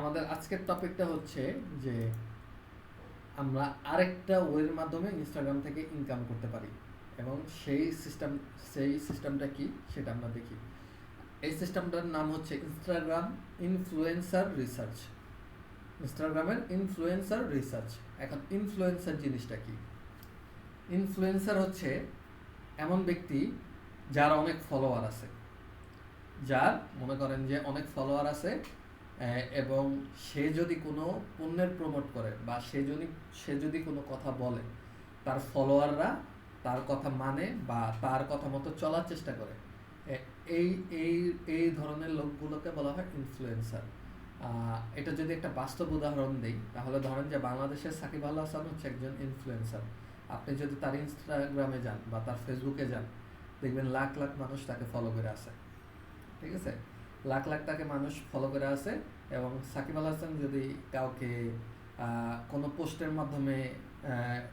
আমাদের আজকের টপিকটা হচ্ছে যে আমরা আরেকটা ওয়ের মাধ্যমে ইনস্টাগ্রাম থেকে ইনকাম করতে পারি এবং সেই সিস্টেমটা কি সেটা আমরা দেখি। এই সিস্টেমটার নাম হচ্ছে ইনস্টাগ্রাম ইনফ্লুয়েন্সার রিসার্চ। ইনস্টাগ্রামের ইনফ্লুয়েন্সার রিসার্চ। এখন ইনফ্লুয়েন্সার জিনিসটা কি? ইনফ্লুয়েন্সার হচ্ছে এমন ব্যক্তি যার অনেক ফলোয়ার আছে, যার মনে করেন যে অনেক ফলোয়ার আছে, এবং সে যদি কোনো পণ্যের প্রমোট করে বা সে যদি কোনো কথা বলে, তার ফলোয়াররা তার কথা মানে বা তার কথা মতো চলার চেষ্টা করে। এই এই এই ধরনের লোকগুলোকে বলা হয় ইনফ্লুয়েন্সার। এটা যদি একটা বাস্তব উদাহরণ দিই, তাহলে ধরেন যে বাংলাদেশের সাকিব আল হাসান হচ্ছে একজন ইনফ্লুয়েন্সার। আপনি যদি তার ইনস্টাগ্রামে যান বা তার ফেসবুকে যান, দেখবেন লাখ লাখ মানুষ তাকে ফলো করে আছে। ঠিক আছে, লাখ লাখ তাকে মানুষ ফলো করে আছে। এবং সাকিব আল হাসান যদি কাউকে কোনো পোস্টের মাধ্যমে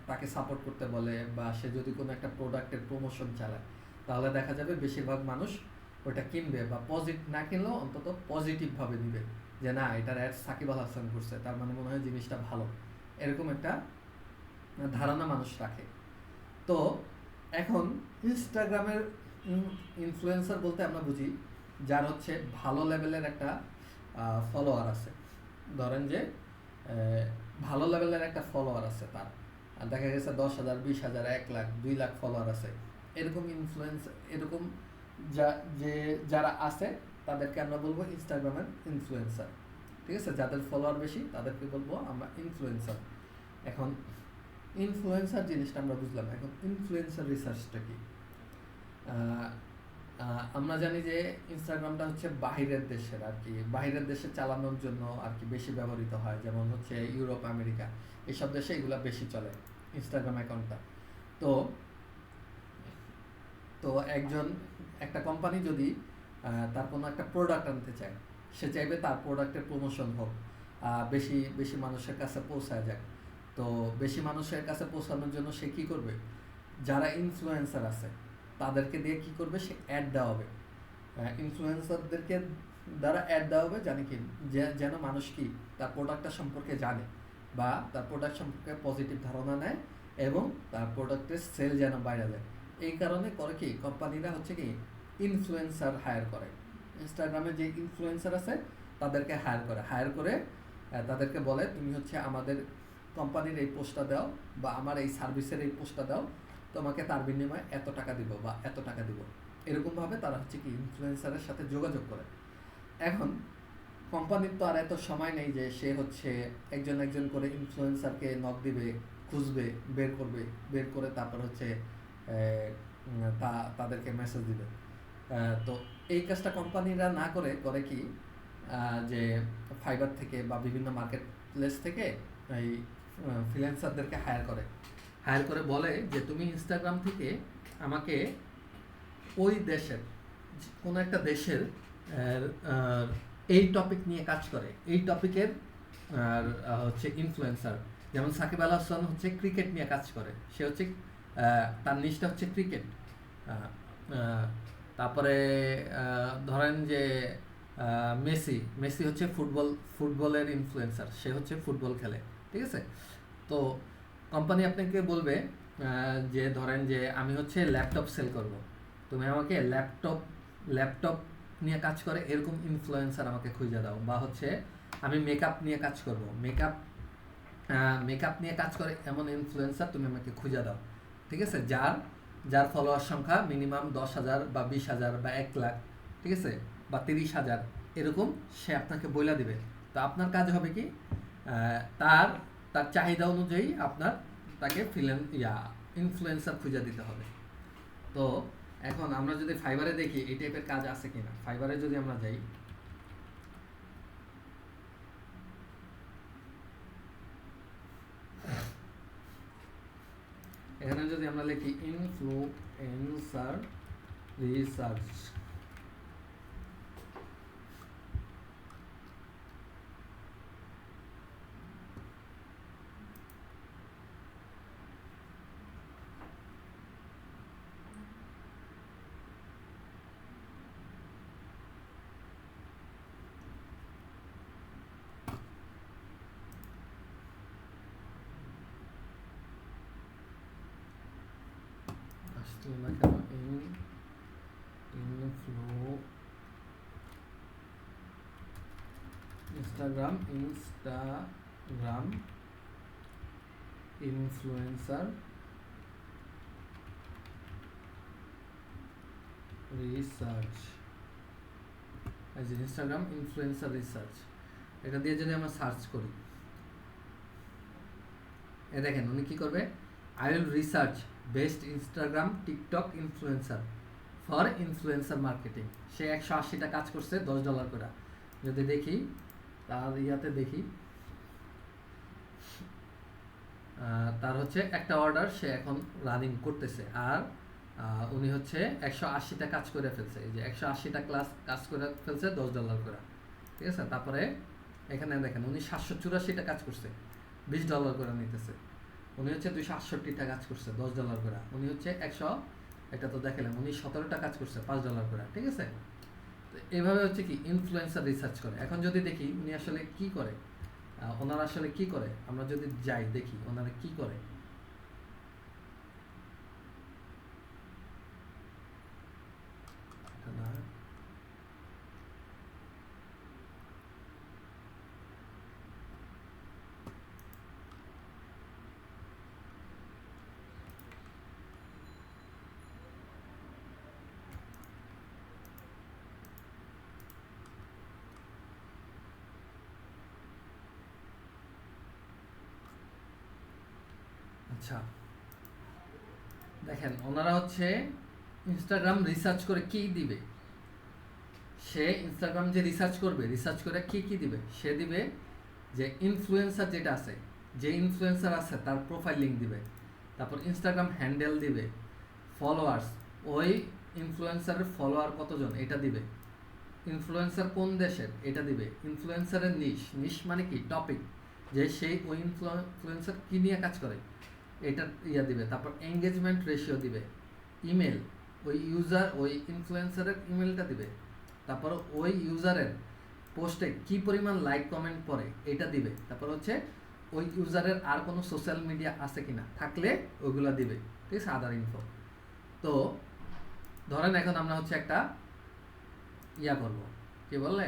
তাকে সাপোর্ট করতে বলে বা সে যদি কোনো একটা প্রোডাক্টের প্রমোশন চালায়, তাহলে দেখা যাবে বেশিরভাগ মানুষ ওটা কিনবে বা না কিনলেও অন্তত পজিটিভভাবে নিবে, যে না, এটার অ্যাড সাকিব আল হাসান করছে, তার মানে মনে হয় জিনিসটা ভালো, এরকম একটা ধারণা মানুষ রাখে। তো এখন ইনস্টাগ্রামের ইনফ্লুয়েন্সার বলতে আমরা বুঝি যার হচ্ছে ভালো লেভেলের একটা ফলোয়ার আছে। ধরেন যে ভালো লেভেলের একটা ফলোয়ার আছে তার, আর দেখা গেছে 10,000, 20,000, 1 লাখ, 2 লাখ ফলোয়ার আছে। এরকম যারা আছে তাদেরকে আমরা বলবো ইনস্টাগ্রামের ইনফ্লুয়েন্সার। ঠিক আছে, যাদের ফলোয়ার বেশি তাদেরকে বলবো আমরা ইনফ্লুয়েন্সার। এখন ইনফ্লুয়েন্সার জিনিসটা আমরা বুঝলাম, এখন ইনফ্লুয়েন্সার রিসার্চটা কি? আমরা জানি যে ইনস্টাগ্রামটা হচ্ছে বাহিরের দেশের আর কি, বাহিরের দেশে চালানোর জন্য আর কি বেশি ব্যবহৃত হয়, যেমন হচ্ছে ইউরোপ, আমেরিকা, এইসব দেশে এগুলো বেশি চলে ইনস্টাগ্রাম অ্যাকাউন্টটা। তো তো একটা কোম্পানি যদি তার কোনো একটা প্রোডাক্ট আনতে চায়, সে চাইবে তার প্রোডাক্টের প্রমোশন হোক, বেশি বেশি মানুষের কাছে পৌঁছায় যাক। তো বেশি মানুষের কাছে পৌঁছানোর জন্য সে কী করবে? যারা ইনফ্লুয়েন্সার আছে তাদেরকে দিয়ে কী করবে? সে অ্যাড দেওয়া হবে। ইনফ্লুয়েন্সারদেরকে দ্বারা অ্যাড দেওয়া হবে, জানি কি, যেন মানুষ কি তার প্রোডাক্টটা সম্পর্কে জানে বা তার প্রোডাক্ট সম্পর্কে পজিটিভ ধারণা নেয় এবং তার প্রোডাক্টের সেল যেন বাইরে যায়। এই কারণে করে কি কোম্পানিরা হচ্ছে কি ইনফ্লুয়েন্সার হায়ার করে। ইনস্টাগ্রামে যে ইনফ্লুয়েন্সার আছে তাদেরকে হায়ার করে তাদেরকে বলে, তুমি হচ্ছে আমাদের কোম্পানির এই পোস্টটা দাও বা আমার এই সার্ভিসের এই পোস্টটা দাও, তোমাকে তার বিনিময়ে এত টাকা দিব বা এত টাকা দিব। এরকমভাবে তারা হচ্ছে কি ইনফ্লুয়েন্সারের সাথে যোগাযোগ করে। এখন কোম্পানির তো আর এত সময় নেই যে সে হচ্ছে একজন একজন করে ইনফ্লুয়েন্সারকে নক দিবে, খুঁজবে, বের করে তারপর হচ্ছে তাদেরকে মেসেজ দিবে। তো এই কাজটা কোম্পানিরা না করে কি, যে ফাইবার থেকে বা বিভিন্ন মার্কেট প্লেস থেকে এই ফ্রিল্যান্সারদেরকে হায়ার করে বলে যে তুমি ইনস্টাগ্রাম থেকে আমাকে ওই দেশের কোনো একটা দেশের এই টপিক নিয়ে কাজ করে, এই টপিকের হচ্ছে ইনফ্লুয়েন্সার। যেমন সাকিব আল হাসান হচ্ছে ক্রিকেট নিয়ে কাজ করে, সে হচ্ছে তার নিচটা হচ্ছে ক্রিকেট। তারপরে ধরেন যে মেসি হচ্ছে ফুটবলের ইনফ্লুয়েন্সার, সে হচ্ছে ফুটবল খেলে। ঠিক আছে, তো কোম্পানি আপনাকে বলবে যে ধরেন যে আমি হচ্ছে ল্যাপটপ সেল করব, তুমি আমাকে ল্যাপটপ নিয়ে কাজ করে এরকম ইনফ্লুয়েন্সার আমাকে খুঁজে দাও। বা হচ্ছে আমি মেকআপ নিয়ে কাজ করব, মেকআপ নিয়ে কাজ করে এমন ইনফ্লুয়েন্সার তুমি আমাকে খুঁজে দাও। ঠিক আছে, যার ফলোয়ার সংখ্যা মিনিমাম 10,000 বা 20,000 বা 1 লাখ, ঠিক আছে, বা 30,000, এরকম সে আপনাকে বইলা দিবে। তো আপনার কাজ হবে কি, তার চাহিদা অনুযায়ী তাকে ইনফ্লুয়েন্সার খুঁজে দিতে হবে। তো এখন আমরা যদি ফাইবারে দেখি এই টাইপের কাজ আছে কিনা, ফাইবারে যদি আমরা যাই, এখানে যদি আমরা লিখি influencer research, Instagram influencer research. এই যে ইনস্টাগ্রাম ইনফ্লুয়েন্সার রিসার্চ, এটা দিয়ে যদি আমরা সার্চ করি, এ দেখেন উনি কি করবে, I will research best Instagram TikTok influencer for influencer marketing. সে 180টা কাজ করছে $10 করে। যদি দেখি তার ইয়াতে দেখি, তার হচ্ছে একটা অর্ডার সে এখন রানিং করতেছে, আর উনি হচ্ছে 180টা কাজ করে ফেলছে। এই যে 180টা কাজ করে ফেলছে $10 করে, ঠিক আছে। তারপরে এখানে দেখেন উনি 784টা কাজ করছে, $20 করে নিতেছে। উনি হচ্ছে 268টা কাজ করছে $10 করে। উনি হচ্ছে এটা তো দেখালাম, উনি 17টা কাজ করছে $5 করে, ঠিক আছে। তো এইভাবে হচ্ছে কি ইনফ্লুয়েন্সার রিসার্চ করে। এখন যদি দেখি উনি আসলে কি করে, ওনারা আসলে কি করে, আমরা যদি যাই দেখি ওনারা কি করে। আচ্ছা দেখেন ওনারা হচ্ছে ইনস্টাগ্রাম রিসার্চ করে কি দিবে, সে ইনস্টাগ্রাম যে রিসার্চ করবে, রিসার্চ করে কি দিবে, সে দিবে যে ইনফ্লুয়েন্সার যেটা আছে, যে ইনফ্লুয়েন্সার আছে তার প্রোফাইল লিঙ্ক দিবে, তারপর ইনস্টাগ্রাম হ্যান্ডেল দিবে, ফলোয়ার্স, ওই ইনফ্লুয়েন্সারের ফলোয়ার কতজন এটা দিবে, ইনফ্লুয়েন্সার কোন দেশের এটা দিবে, ইনফ্লুয়েন্সারের নিশ মানে কি টপিক, যে সেই ওই ইনফ্লুয়েন্সার কী নিয়ে কাজ করে এটা দিবে, তারপর এঙ্গেজমেন্ট রেশিও দিবে, ইমেল, ওই ইনফ্লুয়েন্সারের ইমেলটা দিবে, তারপর ওই ইউজারের পোস্টে কি পরিমাণ লাইক কমেন্ট পড়ে এটা দিবে, তারপর হচ্ছে ওই ইউজারের আর কোনো সোশ্যাল মিডিয়া আছে কিনা, থাকলে ওইগুলো দিবে, ঠিক আছে, আদার ইনফো। তো ধরেন এখন আমরা হচ্ছে একটা করব, কি বললে,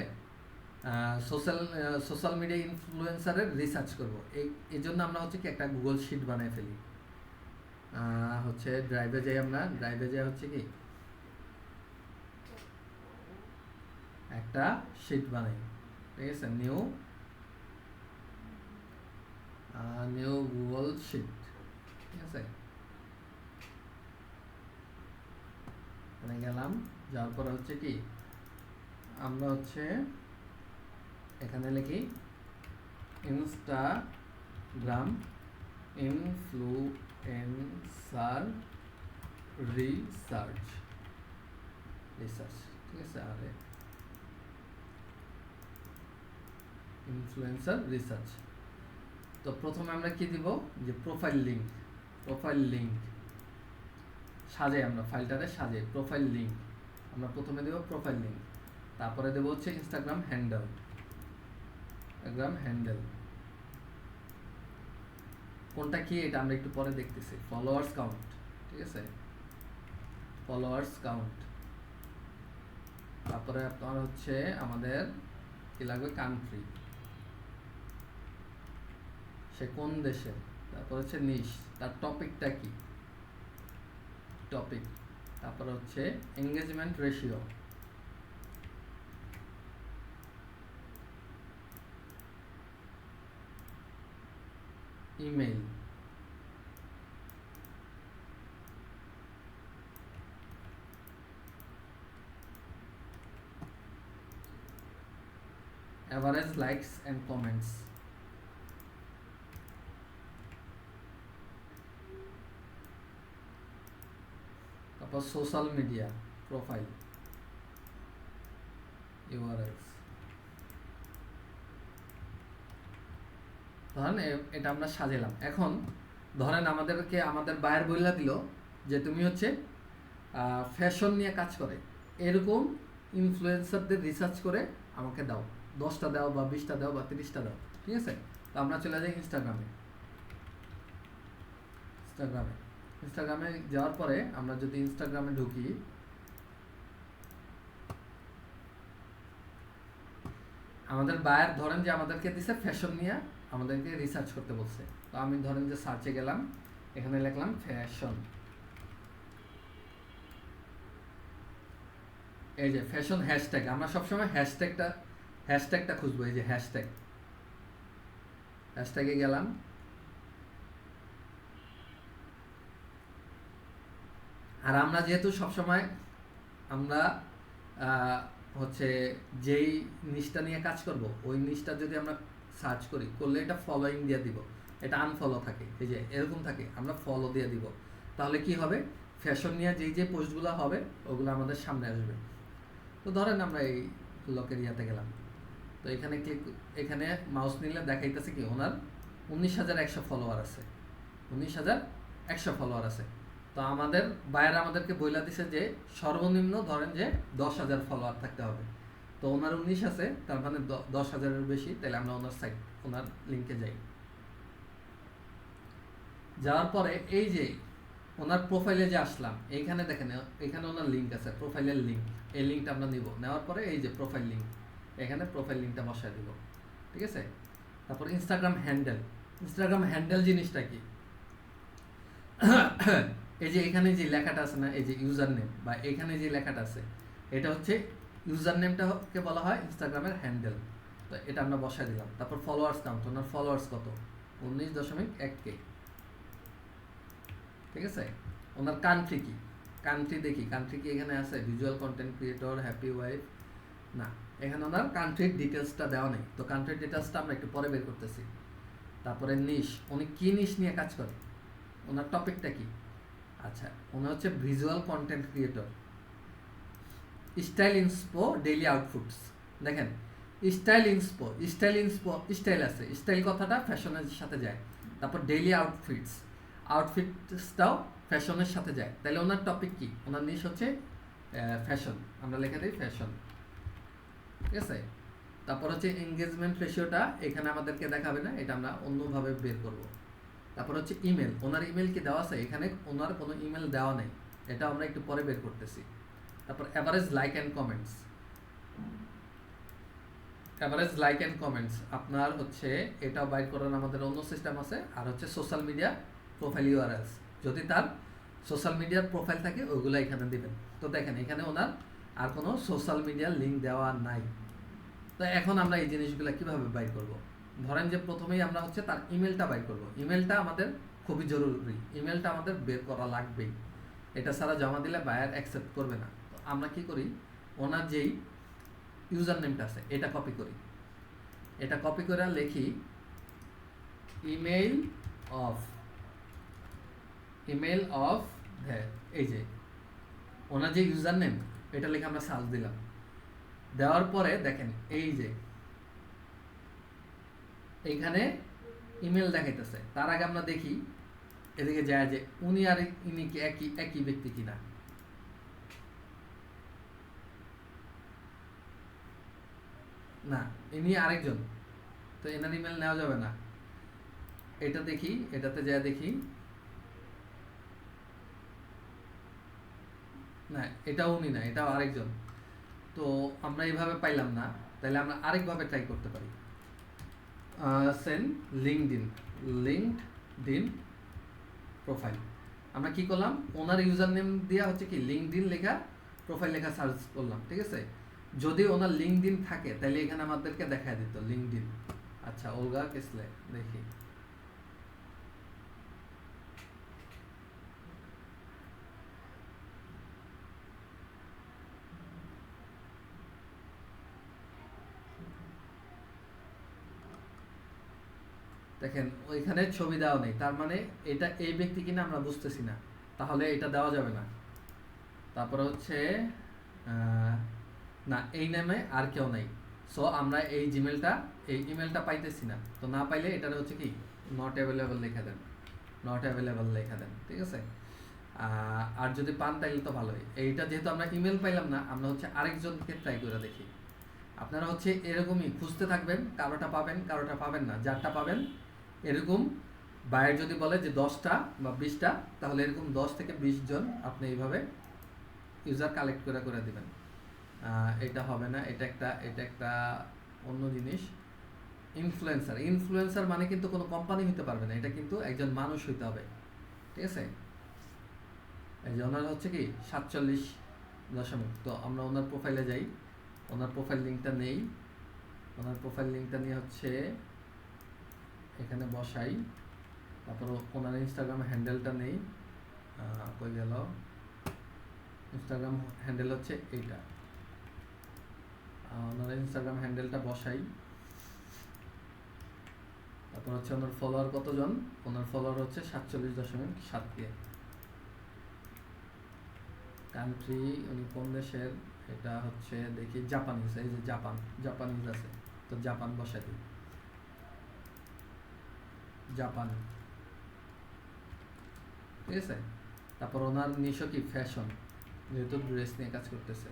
সোশ্যাল মিডিয়া ইনফ্লুয়েন্সারের রিসার্চ করব। এই জন্য আমরা হচ্ছে কি একটা গুগল শিট বানিয়ে ফেলি, হচ্ছে ড্রাইভে যাই, আমরা ড্রাইভে যাই হচ্ছে কি একটা শিট বানাই, ঠিক আছে, নিউ গুগল শিট, ঠিক আছে। এখানে গেলাম, যাওয়ার পরে হচ্ছে কি আমরা হচ্ছে এখানে লিখি ইনস্টাগ্রাম ইনফ্লুয়েন্সার রিসার্চ, ঠিক আছে, আরে ইনফ্লুয়েন্সার রিসার্চ। তো প্রথমে আমরা কি দিব, যে প্রোফাইল লিঙ্ক সাজাই, আমরা ফাইলটারে সাজাই, প্রোফাইল লিঙ্ক আমরা প্রথমে দেব, প্রোফাইল লিঙ্ক, তারপরে দেব হচ্ছে ইনস্টাগ্রাম হ্যান্ডেল, কোনটা কি এটা আমরা একটু পরে দেখতেছি, ফলোয়ার্স কাউন্ট, ঠিক আছে, ফলোয়ার্স কাউন্ট, তারপরে আপনার হচ্ছে আমাদের কি লাগবে, কান্ট্রি, সে কোন দেশে, তারপর হচ্ছে নিশ, তার টপিকটা কি, তারপর হচ্ছে engagement ratio, email, average likes and comments, তারপর সোশ্যাল মিডিয়া প্রোফাইল ইউআরএলস। ধরেন এটা আমরা সাজালাম। এখন ধরেন আমাদেরকে আমাদের বায়ার বইলা দিল যে তুমি হচ্ছে ফ্যাশন নিয়ে কাজ করে, এরকম ইনফ্লুয়েন্সারদের রিসার্চ করে আমাকে দাও, 10টা দাও বা 20টা দাও বা 30টা দাও, ঠিক আছে। তো আমরা চলে যাই ইনস্টাগ্রামে, ইনস্টাগ্রামে যাওয়ার পরে আমরা যদি ইনস্টাগ্রামে ঢুকি, আমাদের বায়ার ধরেন যে আমাদেরকে দিছে ফ্যাশন নিয়ে আমাদেরকে রিসার্চ করতে বলছে। তো আমি ধরেন যে সার্চে গেলাম, এখানে লিখলাম ফ্যাশন। এই যে ফ্যাশন হ্যাশট্যাগ, আমরা সবসময় হ্যাশট্যাগটা খুঁজবো। এই যে হ্যাশট্যাগে গেলাম, আর আমরা যেহেতু সবসময় আমরা হচ্ছে যেই নিশটা নিয়ে কাজ করব, ওই নিশটা যদি আমরা সার্চ করি, করলে এটা ফলোয়িং দিয়ে দিব, এটা আনফলো থাকে, এই যে এরকম থাকে, আমরা ফলো দিয়ে দিব। তাহলে কি হবে, ফ্যাশন নিয়ে যে পোস্টগুলো হবে ওগুলো আমাদের সামনে আসবে। তো ধরেন আমরা এই লোকের ইয়াতে গেলাম, তো এখানে মাউস নিলে দেখাইতেছে কি ওনার 19,100 ফলোয়ার আছে, 19,100 ফলোয়ার আছে। তো আমাদের বায়ার আমাদেরকে বইলা দিছে যে সর্বনিম্ন ধরেন যে 10,000 ফলোয়ার থাকতে হবে। তো ওনার 19 আছে, তার মানে 10,000-এর বেশি, তাহলে আমরা ওনার লিঙ্কে যাই। যাওয়ার পরে এই যে ওনার প্রোফাইলে যে আসলাম, এইখানে দেখেন এখানে ওনার লিঙ্ক আছে, প্রোফাইলের লিঙ্ক। এই লিঙ্কটা আমরা নিব, নেওয়ার পরে এই যে প্রোফাইল লিঙ্ক, এখানে প্রোফাইল লিঙ্কটা বসায় দিব, ঠিক আছে। তারপর ইনস্টাগ্রাম হ্যান্ডেল জিনিসটা কি, এই যে এখানে যে লেখাটা আছে না, এই যে ইউজার নেম বা এখানে যে লেখাটা আছে, এটা হচ্ছে ইউজার নেমটাকে বলা হয় ইনস্টাগ্রামের হ্যান্ডেল। তো এটা আমরা বসায় দিলাম। তারপর ফলোয়ার্স কাউন্ট, ওনার ফলোয়ার্স কত, 19.1K, ঠিক আছে। ওনার কান্ট্রি কি, কান্ট্রি কি এখানে আছে, visual content creator, happy wife, না, এখানে ওনার কান্ট্রির ডিটেলসটা দেওয়া নেই। তো কান্ট্রির ডিটেলসটা আমরা একটু পরে বের করতেছি। তারপরে নিশ, উনি কি নিশ নিয়ে কাজ করে, ওনার টপিকটা কি, আচ্ছা উনি হচ্ছে visual content creator. Style inspo daily outfits, দেখেন স্টাইল ইন্সপো স্টাইল আছে, স্টাইল কথাটা ফ্যাশনের সাথে যায়। তারপর ডেইলি আউটফিটসটাও ফ্যাশনের সাথে যায়। তাহলে ওনার টপিক কি, ওনার নিশ হচ্ছে ফ্যাশন, আমরা লিখে দিই ফ্যাশন, ঠিক আছে। তারপর হচ্ছে এঙ্গেজমেন্ট রেশিওটা এখানে আমাদেরকে দেখাবে না, এটা আমরা অন্যভাবে বের করব। তারপর হচ্ছে ইমেল, ওনার ইমেল কি দেওয়া আছে, এখানে ওনার কোনো ইমেল দেওয়া নেই, এটা আমরা একটু পরে বের করতেছি। তারপর অ্যাভারেজ লাইক অ্যান্ড কমেন্টস, আপনার হচ্ছে এটা বাইর করার আমাদের অন্য সিস্টেম আছে। আর হচ্ছে সোশ্যাল মিডিয়া প্রোফাইল ইউআরএলস, যদি তার সোশ্যাল মিডিয়ার প্রোফাইল থাকে ওইগুলো এখানে দিবেন। তো দেখেন এখানে ওনার আর কোনো সোশ্যাল মিডিয়ার লিঙ্ক দেওয়া নাই। তো এখন আমরা এই জিনিসগুলো কিভাবে বাইর করব, ধরেন যে প্রথমেই আমরা হচ্ছে তার ইমেলটা বাইর করব। ইমেলটা আমাদের খুবই জরুরি, ইমেলটা আমাদের বের করা লাগবেই, এটা ছাড়া জমা দিলে বায়ার অ্যাকসেপ্ট করবে না। তো আমরা কি করি, ওনার যেই ইউজার নেমটা আছে এটা কপি করে লিখি ইমেল অফ এই যে ওনার যে ইউজার নেম, এটা লিখে আমরা সার্চ দিলাম। দেওয়ার পরে দেখেন এই যে এইখানে ইমেল দেখাইতেছে। তার আগে আমরা দেখি এদিকে যায় যে উনি আর ইনি কি একই ব্যক্তি কিনা। না, ইনি আরেকজন, তো এনার ইমেল নেওয়া যাবে না। এটা দেখি, এটাতে যায় দেখি, না এটাও উনি না, এটাও আরেকজন। তো আমরা এইভাবে পাইলাম না, তাহলে আমরা আরেকভাবে ট্রাই করতে পারি। সেন্ড লিঙ্কডইন প্রোফাইল, আমরা কি করলাম, ওনার ইউজার নেম দিয়া হচ্ছে কি লিঙ্কডইন লেখা, প্রোফাইল লেখা সার্চ করলাম, ঠিক আছে। যদি ওনার লিঙ্কডইন থাকে তাহলে এখানে আমাদেরকে দেখায় দিত লিঙ্কডইন। আচ্ছা ওলগা কেসলে দেখি, দেখেন ওইখানে ছবি দেওয়া নেই, তার মানে এটা এই ব্যক্তি কিনা আমরা বুঝতেছি না, তাহলে এটা দেওয়া যাবে না। তারপরে হচ্ছে না, এই নামে আর কেউ নাই, সো আমরা এই ইমেলটা পাইতেছি না। তো না পাইলে এটা হচ্ছে কি নট অ্যাভেলেবল লেখা দেন, ঠিক আছে। আর যদি পান তাইলে তো ভালোই। এইটা যেহেতু আমরা ইমেল পাইলাম না, আমরা হচ্ছে আরেকজনকে ট্রাই করে দেখি। আপনারা হচ্ছে এরকমই খুঁজতে থাকবেন, কারোটা পাবেন না, যারটা পাবেন এরকম বায়ার যদি বলে যে 10টা বা 20টা, তাহলে এরকম 10 থেকে 20 জন আপনি এইভাবে ইউজার কালেক্ট করে করে দিবেন। এটা হবে না, এটা একটা অন্য জিনিস। ইনফ্লুয়েন্সার মানে কিন্তু কোনো কোম্পানি হতে পারবে না, এটা কিন্তু একজন মানুষ হইতে হবে, ঠিক আছে? এই যে ওনার হচ্ছে কি 47 তো আমরা ওনার প্রোফাইলে যাই, ওনার প্রোফাইল লিঙ্কটা নেই, ওনার প্রোফাইল লিঙ্কটা নিয়ে হচ্ছে এখানে বসাই, তারপর ওনার ইনস্টাগ্রাম হ্যান্ডেলটা নেই, কই গেল, ইনস্টাগ্রাম হ্যান্ডেল হচ্ছে এইটা, ওনার ইনস্টাগ্রাম হ্যান্ডেলটা বসাই, তারপর হচ্ছে ওনার ফলোয়ার কতজন, ওনার ফলোয়ার হচ্ছে 47.7K। কান্ট্রি উনি কোন দেশের, এটা হচ্ছে দেখি জাপানিজ, এই যে জাপানিজ আছে, তো জাপান বসাই দিই, জাপান, ঠিক আছে? তারপর ওনার নিশো কি ফ্যাশন, যেহেতু ড্রেস নিয়ে কাজ করতেছে।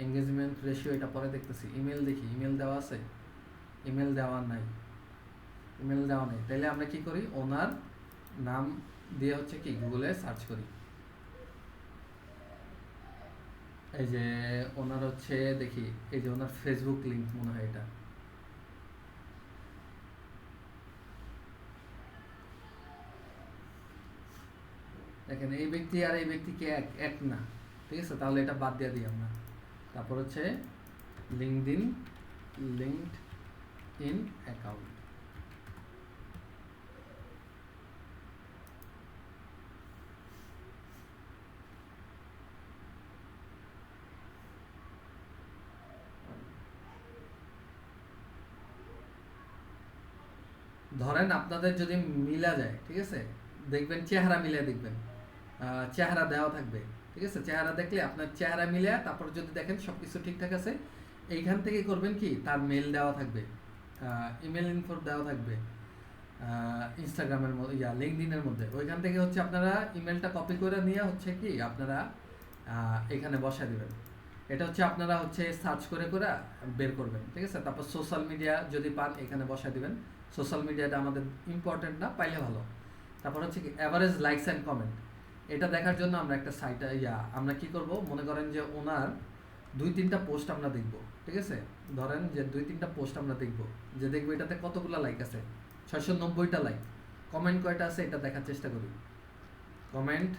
এঙ্গেজমেন্ট রেশিও এটা পরে দেখতেছি। ইমেল দেখি, ইমেল দেওয়া আছে, ইমেল দেওয়া নাই, তাইলে আমরা কি করি, ওনার নাম দিয়ে হচ্ছে কি গুগলে সার্চ করি। এই যে ওনার হচ্ছে দেখি, এই যে ওনার ফেসবুক লিংক মনে হয় এটা, দেখেন এই ব্যক্তি আর এই ব্যক্তিকে এক না, ঠিক আছে? তাহলে এটা বাদ দিয়ে দিই আমরা। তারপর হচ্ছে লিঙ্কড ইন অ্যাকাউন্ট, ধরেন আপনাদের যদি মিলা যায়, ঠিক আছে, দেখবেন চেহারা মিলে দেখবেন, চেহারা দেওয়া থাকবে, ঠিক আছে? চেহারা দেখলে আপনার চেহারা মিলে, তারপর যদি দেখেন সবকিছু ঠিকঠাক আছে, এইখান থেকে করবেন কি, তার মেল দেওয়া থাকবে, ইমেল ইনফো দেওয়া থাকবে, ইনস্টাগ্রামের মধ্যে, লিঙ্কডইনের মধ্যে, ওইখান থেকে হচ্ছে আপনারা ইমেলটা কপি করে নিয়ে হচ্ছে কি আপনারা এখানে বসায় দিবেন। এটা হচ্ছে আপনারা হচ্ছে সার্চ করে করে বের করবেন, ঠিক আছে? তারপর সোশ্যাল মিডিয়া যদি পান এখানে বসায় দিবেন। সোশ্যাল মিডিয়াটা আমাদের ইম্পর্টেন্ট না, পাইলে ভালো। তারপর হচ্ছে কি অ্যাভারেজ লাইকস অ্যান্ড কমেন্ট, এটা দেখার জন্য আমরা একটা সাইট আমরা কি করব, মনে করেন যে ওনার 2-3টা পোস্ট আমরা দেখব, ঠিক আছে? ধরেন যে 2-3টা পোস্ট আমরা দেখব, যে দেখবো এটাতে কতগুলো লাইক আছে, 690টা লাইক, কমেন্ট কয়টা আছে এটা দেখার চেষ্টা করি। কমেন্ট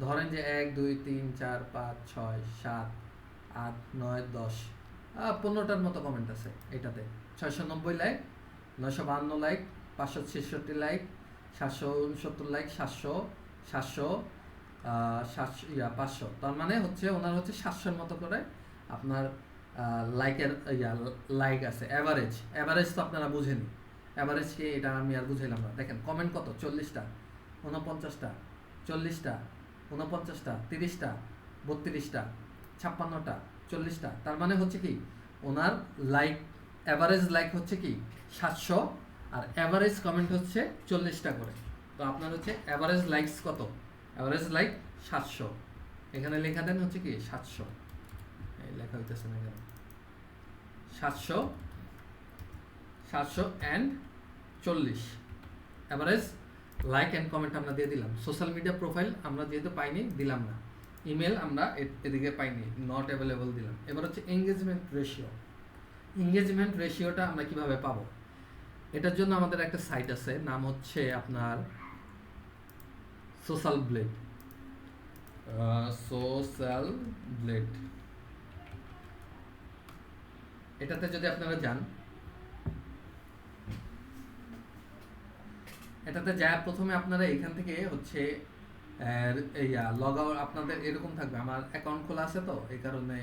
ধরেন যে 1 2 3 4 5 6 7 8 9 10 15টার মতো কমেন্ট আছে এটাতে। 690 লাইক, 952 লাইক, 566 লাইক, 769 লাইক, 700 500, তার মানে হচ্ছে ওনার হচ্ছে 700-র মতো করে আপনার লাইকের লাইক আছে। অ্যাভারেজ তো আপনারা বুঝেনি, অ্যাভারেজ কি এটা আমি আর বুঝাইলাম না। দেখেন কমেন্ট কত, 40টা, 49টা, 40টা, 49টা, 30টা, 32টা, 56টা, 40টা, তার মানে হচ্ছে কি ওনার লাইক, অ্যাভারেজ লাইক হচ্ছে কি 700, আর অ্যাভারেজ কমেন্ট হচ্ছে 40টা করে। তো আপনার হচ্ছে অ্যাভারেজ লাইকস কত, অ্যাভারেজ লাইক 700, এখানে লেখা দেন হচ্ছে কি 700, এই লেখা হইতেছে না কেন, 700 and 40 average like and comment আমরা দিয়ে দিলাম। সোশ্যাল মিডিয়া প্রোফাইল আমরা যেহেতু পাইনি দিলাম না, ইমেল আমরা এদিকে পাইনি, নট অ্যাভেলেবল দিলাম। এবার হচ্ছে এঙ্গেজমেন্ট রেশিওটা আমরা কিভাবে পাবো, এটার জন্য আমাদের একটা সাইট আছে, নাম হচ্ছে আপনার সোশ্যাল ব্লেড। এটাতে যদি আপনারা যান, এটাতে যা প্রথমে আপনারা এখান থেকে হচ্ছে লগ আউট, আপনাদের এরকম থাকবে, আমার অ্যাকাউন্ট খোলা আছে তো এই কারণে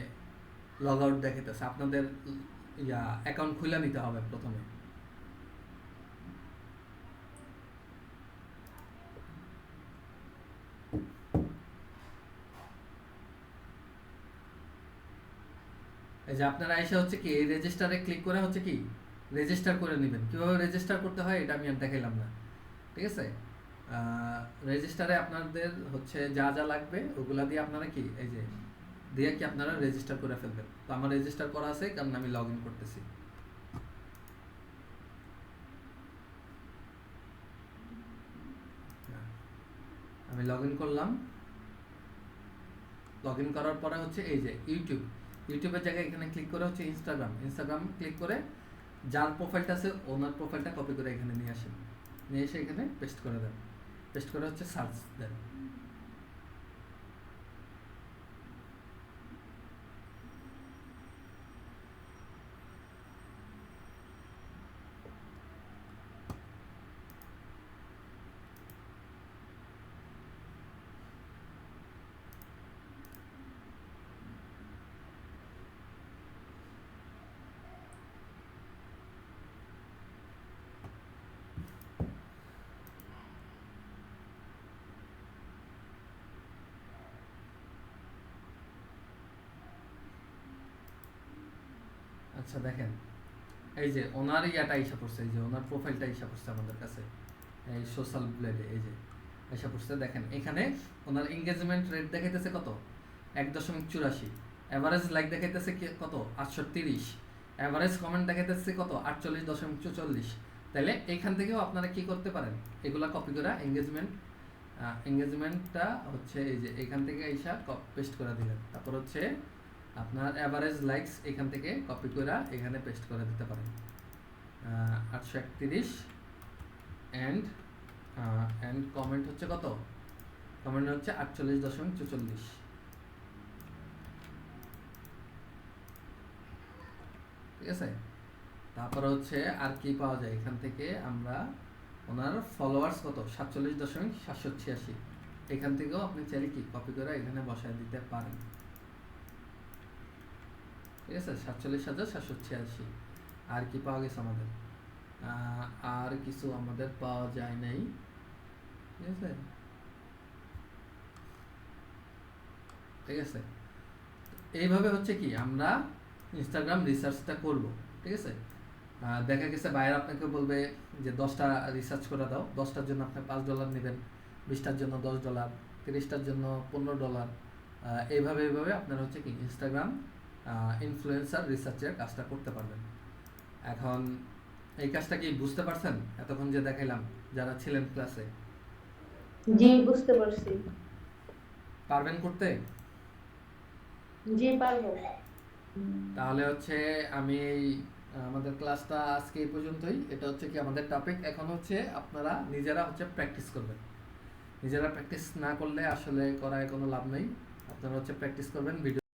লগ আউট দেখাইতেছে, আপনাদের অ্যাকাউন্ট খুলে নিতে হবে প্রথমে। এই যে আপনারা এসে হচ্ছে কি রেজিস্টারে ক্লিক করে হচ্ছে কি রেজিস্টার করে নেবেন। কিভাবে রেজিস্টার করতে হয় এটা আমি আর দেখাইলাম না, ঠিক আছে? রেজিস্টারে আপনাদের হচ্ছে যা যা লাগবে ওগুলা দিয়ে আপনারা কি এই যে দিয়ে কি আপনারা রেজিস্টার করে ফেলবেন। তো আমার রেজিস্টার করা আছে কারণ আমি লগ ইন করতেছি। আমি লগ ইন করলাম। লগ ইন করার পরে হচ্ছে এই যে ইউটিউবের জায়গায় এখানে ক্লিক করে হচ্ছে ইনস্টাগ্রাম ক্লিক করে যার প্রোফাইলটা আছে ওনার প্রোফাইলটা কপি করে এখানে নিয়ে আসেন, নিয়ে এসে এখানে পেস্ট করে দেন, পেস্ট করে হচ্ছে সার্চ দেন। আচ্ছা দেখেন, এই যে ওনার ইয়াটা এসে পড়ছে, এই যে ওনার প্রোফাইলটা এসে পড়ছে আমাদের কাছে এই সোশ্যাল ব্লেডে, এই যে এসে পড়ছে। দেখেন এখানে ওনার এঙ্গেজমেন্ট রেট দেখাইতেছে কত 1.84, এভারেজ লাইক দেখাইতেছে কত 830, এভারেজ কমেন্ট দেখাইতেছে কত 48.44। তাহলে এখান থেকেও আপনারা কি করতে পারেন, এগুলা কপি করে এঙ্গেজমেন্টটা হচ্ছে এই যে এখান থেকে এসা পেস্ট করে দিলেন, তারপর হচ্ছে আপনার অ্যাভারেজ লাইকস এখান থেকে কপি করে এখানে পেস্ট করে দিতে পারেন 831, অ্যান্ড কমেন্ট হচ্ছে কত, কমেন্ট হচ্ছে 48.44। ঠিক আছে, তারপর হচ্ছে আর কি পাওয়া যায় এখান থেকে, আমরা ওনার ফলোয়ার্স কত 47.786, এখান থেকেও আপনি চাইলে কি কপি করে এখানে বসায় দিতে পারেন। ঠিক আছে, 47,786। আর কি পাওয়া গেছে আমাদের, আর কিছু আমাদের পাওয়া যায় নাই। ঠিক আছে, ঠিক আছে, এইভাবে হচ্ছে কি আমরা ইনস্টাগ্রাম রিসার্চটা করব। ঠিক আছে, দেখা গেছে বাইরে আপনাকে বলবে যে 10টা রিসার্চ করে দাও, 10টার জন্য আপনি $5 নেবেন, 20টার জন্য $10, 30টার জন্য $15। এইভাবে আপনারা হচ্ছে কি ইনস্টাগ্রাম ইনফ্লুয়েন্সার রিসার্চের কাজটা করতে পারবেন। এখন এই কাজটা কি বুঝতে পারছেন এতক্ষণ যে দেখাইলাম যারা ছিলেন ক্লাসে? জি, বুঝতে পারছি। পারবেন করতে? জি, পারবো। তাহলে হচ্ছে আমি আমাদের ক্লাসটা আজকে এই পর্যন্তই। এটা হচ্ছে কি আমাদের টপিক। এখন হচ্ছে আপনারা নিজেরা হচ্ছে প্র্যাকটিস করবেন। নিজেরা প্র্যাকটিস না করলে আসলে করায় কোনো লাভ নেই। আপনারা হচ্ছে প্র্যাকটিস করবেন ভিডিও